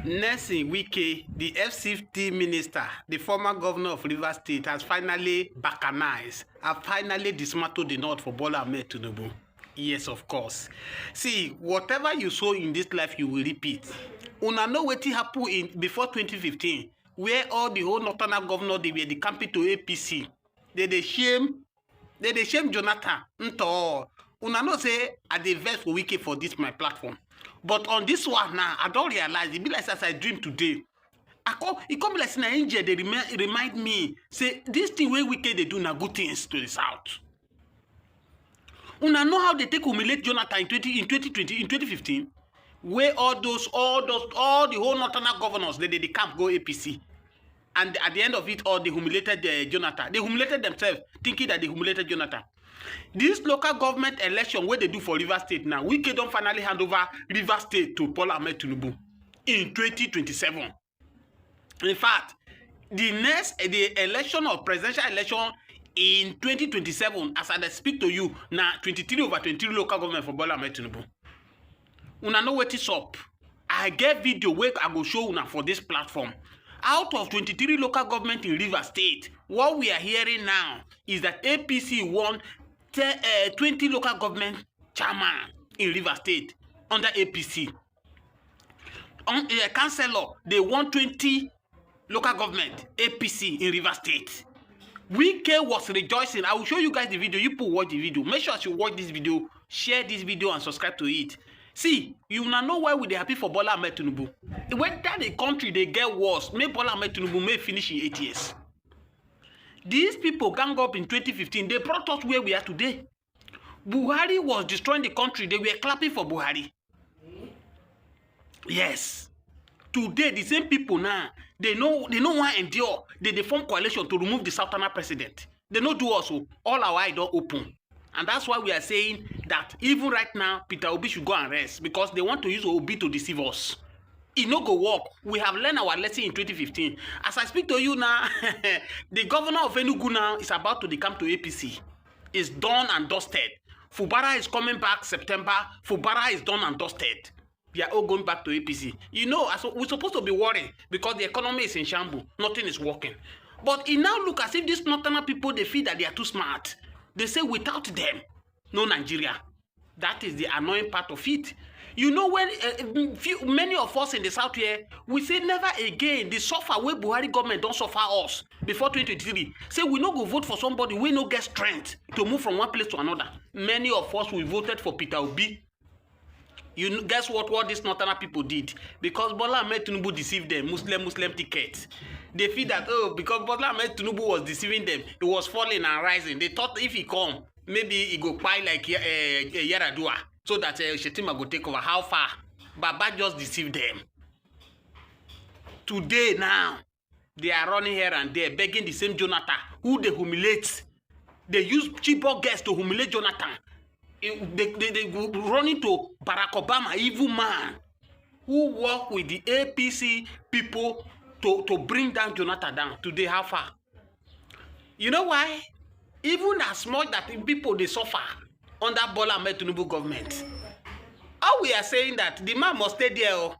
Nelson Wike, the FCT minister, the former governor of Rivers State, has finally balkanized, has finally dismantled the North for Bola Tinubu. Yes, of course. See, whatever you sow in this life, you will repeat. Una know wetin happen in before 2015, where all the whole northern governor they were the campaign to APC. They shame Jonathan. Una know say I dey vex for Wike for this my platform. But on this one now, I don't realize it be like as I dream today. It come like an angel. They remind me say this thing wey Wike they do na good things to the south. Una know how they take humiliate Jonathan in 2015, where all the whole northern governors they camp go APC, and at the end of it all they humiliated Jonathan. They humiliated themselves, thinking that they humiliated Jonathan. This local government election where they do for Rivers State now, Wike don't finally hand over Rivers State to Bola Tinubu in 2027. In fact, the election of presidential election in 2027, as I speak to you, now 23/23 local government for Bola Tinubu. Una know what is up. I get video where I go show una for this platform. Out of 23 local government in Rivers State, what we are hearing now is that APC won 20 local government chairman in Rivers State under APC. On the councillor, they won 20 local government APC in Rivers State. Wike was rejoicing. I will show you guys the video. You people watch the video. Make sure you watch this video, share this video, and subscribe to it. See, you now know why we dey happy for Bola Tinubu. When that the country they get worse, may Bola Tinubu may finish in 8 years. These people gang up in 2015. They brought us where we are today. Buhari was destroying the country. They were clapping for Buhari. Yes. Today, the same people now, they know want to endure. They form coalition to remove the Southerner president. They no do also. All our eyes don't open. And that's why we are saying that even right now, Peter Obi should go and rest because they want to use Obi to deceive us. It no go work. We have learned our lesson in 2015. As I speak to you now, the governor of Enugu now is about to come to APC. It's done and dusted. Fubara is coming back September. Fubara is done and dusted. We are all going back to APC. You know, we're supposed to be worried because the economy is in shambles. Nothing is working. But it now look as if these northern people, they feel that they are too smart. They say without them, no Nigeria. That is the annoying part of it. You know, when many of us in the south here, we say never again. The suffer where Buhari government don't suffer us before 2023. Say we no go vote for somebody we no get strength to move from one place to another. Many of us we voted for Peter Obi. You know, guess what these northern people did? Because Bola Tinubu deceived them, Muslim tickets. They feel that, oh, because Bola Tinubu was deceiving them, it was falling and rising. They thought if he come, maybe he go buy like Yaradua, so that Shetima go take over. How far? Baba just deceived them. Today now, they are running here and there, begging the same Jonathan, who they humiliate. They use cheaper guests to humiliate Jonathan. They go running to Barack Obama, evil man, who work with the APC people to bring down Jonathan down. Today, how far? You know why? Even as much that people they suffer under Bola Tinubu government. How we are saying that the man must stay there. Oh.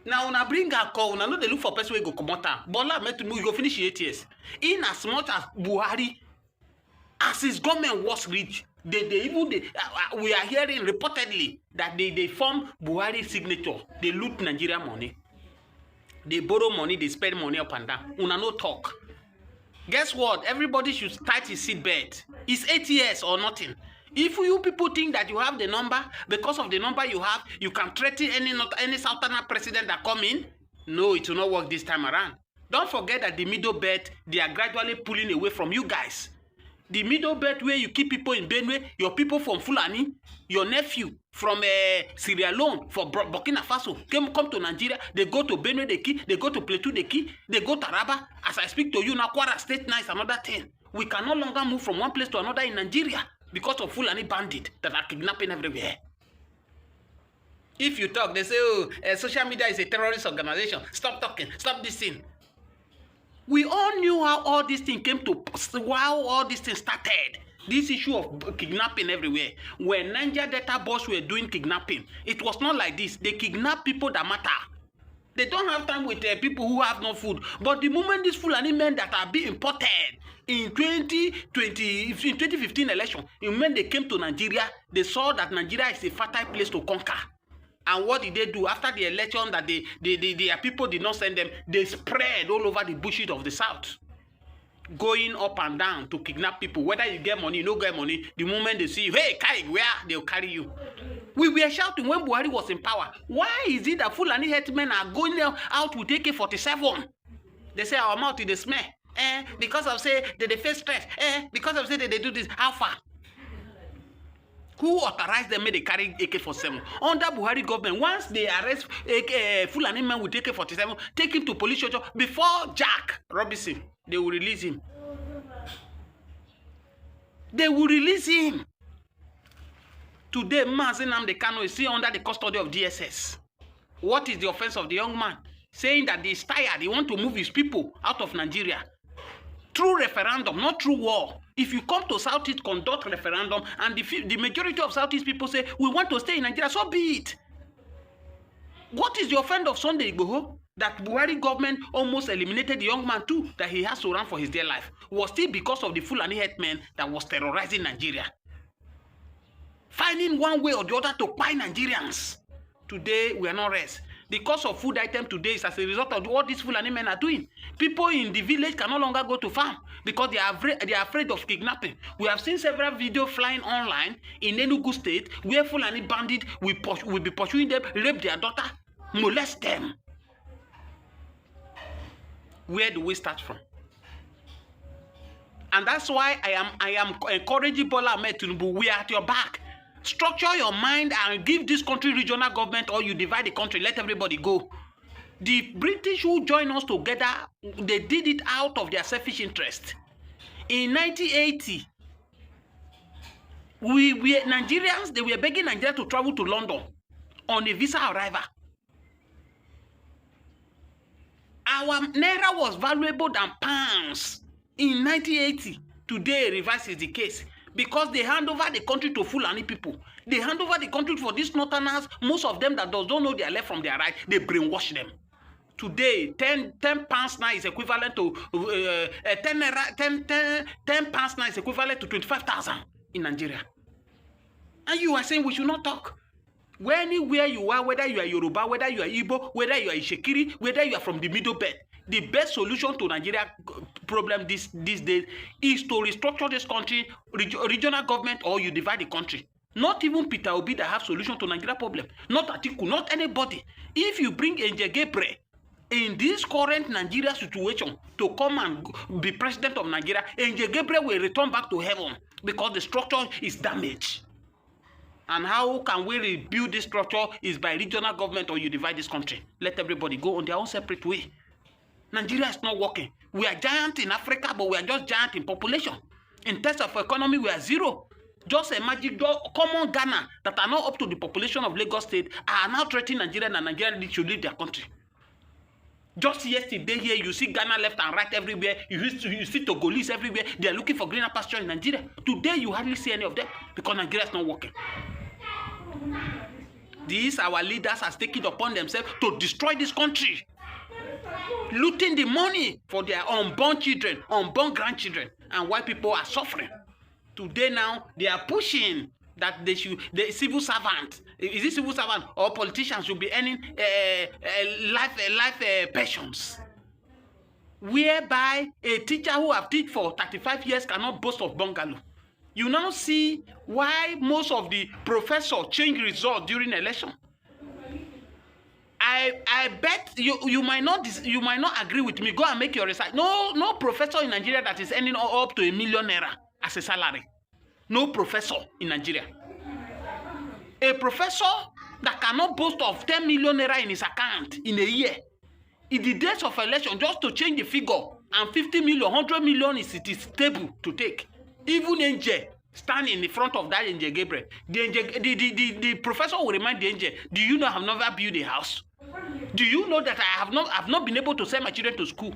Now, when I bring a call, when I know they look for person who go come out. Bola Tinubu go finish 8 years. In as much as Buhari, as his government was rich, we are hearing reportedly that they form Buhari signature. They loot Nigeria money. They borrow money, they spend money up and down. Una no talk. Guess what? Everybody should tight his seatbelt. It's 8 years or nothing. If you people think that you have the number, because of the number you have, you can threaten any Southerner president that come in, no, it will not work this time around. Don't forget that the middle belt, they are gradually pulling away from you guys. The middle belt where you keep people in Benue, your people from Fulani, your nephew from Sierra Leone, for Burkina Faso, come to Nigeria, they go to Benue, they go to Plateau, they go to Taraba. As I speak to you now, Kwara State now is another thing. We can no longer move from one place to another in Nigeria because of Fulani bandits that are kidnapping everywhere. If you talk, they say, oh, social media is a terrorist organization. Stop talking, stop this thing. We all knew how all this thing came to, how all this thing started. This issue of kidnapping everywhere. When Niger Delta boys were doing kidnapping, it was not like this. They kidnap people that matter. They don't have time with people who have no food. But the moment these Fulani men that are being imported in 2015 election, when they came to Nigeria, they saw that Nigeria is a fertile place to conquer. And what did they do after the election that their people did not send them? They spread all over the bushes of the south, going up and down to kidnap people. Whether you get money, you don't get money, the moment they see you, hey, Kai, where? They'll carry you. We were shouting when Buhari was in power. Why is it that Fulani headmen are going out with AK-47? They say our mouth is the smell. Because of say they face stress. Because of say they do this. How far? Who authorized them when they carry AK-47? Under Buhari government, once they arrest Fulani men with AK-47, take him to police station, before Jack Robinson, they will release him. They will release him. Today, Mazi Nnamdi Kanu is still under the custody of DSS. What is the offense of the young man? Saying that he is tired, he wants to move his people out of Nigeria. Through referendum, not through war. If you come to Southeast, conduct referendum, and the majority of Southeast people say, we want to stay in Nigeria, so be it. What is the offense of Sunday Igboho? That Buhari government almost eliminated the young man too, that he has to run for his dear life, was still because of the Fulani headmen that was terrorizing Nigeria. Finding one way or the other to buy Nigerians. Today, we are not rest. The cost of food item today is as a result of what these Fulani men are doing. People in the village can no longer go to farm because they are afraid of kidnapping. We have seen several videos flying online in Enugu State where Fulani bandits will be pursuing them, rape their daughter, molest them. Where do we start from? And that's why I am encouraging Bola Tinubu. We are at your back. Structure your mind and give this country regional government, or you divide the country, let everybody go. The British who joined us together, they did it out of their selfish interest. In 1980, Nigerians, they were begging Nigeria to travel to London on a visa arrival. Our naira was valuable than pounds in 1980. Today, reverse is the case. Because they hand over the country to Fulani people. They hand over the country for these northerners, most of them that don't know their left from their right, they brainwash them. Today, 10 pounds now is equivalent to 10 pounds now is equivalent to 25,000 in Nigeria. And you are saying we should not talk. Anywhere you are, whether you are Yoruba, whether you are Igbo, whether you are Insecurity, whether you are from the Middle Belt, the best solution to Nigeria problem these days is to restructure this country, regional government, or you divide the country. Not even Peter Obi that have solution to Nigeria problem. Not Atiku, not anybody. If you bring Angel Gabriel in this current Nigeria situation to come and be president of Nigeria, Angel Gabriel will return back to heaven because the structure is damaged. And how can we rebuild this structure is by regional government, or you divide this country. Let everybody go on their own separate way. Nigeria is not working. We are giant in Africa, but we are just giant in population. In terms of economy, we are zero. Just imagine common Ghana that are not up to the population of Lagos State are now threatening Nigeria, and Nigeria should leave their country. Just yesterday here, you see Ghana left and right everywhere. You see Togolese everywhere. They are looking for greener pasture in Nigeria. Today, you hardly see any of them because Nigeria is not working. These our leaders are taking upon themselves to destroy this country, looting the money for their unborn children, unborn grandchildren, and white people are suffering. Today now, they are pushing that the civil servant, is it civil servant or politicians should be earning life pensions, whereby a teacher who have taught for 35 years cannot boast of bungalow. You now see why most of the professors change results during election. I bet you might not agree with me. Go and make your research. No professor in Nigeria that is earning up to ₦1 million as a salary. No professor in Nigeria. A professor that cannot boast of 10 million naira in his account in a year. In the days of election, just to change the figure, and 50 million, 100 million is stable to take. Even Angel standing in the front of that Angel Gabriel. The professor will remind the Angel, do you know I have never built a house? Do you know that I have not been able to send my children to school?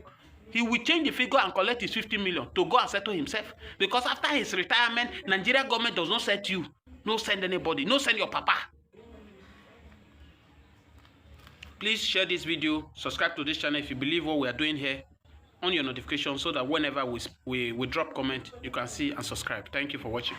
he will change the figure and collect his 50 million to go and settle himself. Because after his retirement, Nigeria government does not set you. No send anybody. No send your papa. Please share this video. Subscribe to this channel if you believe what we are doing here. On your notification so that whenever we drop comment, you can see and subscribe. Thank you for watching.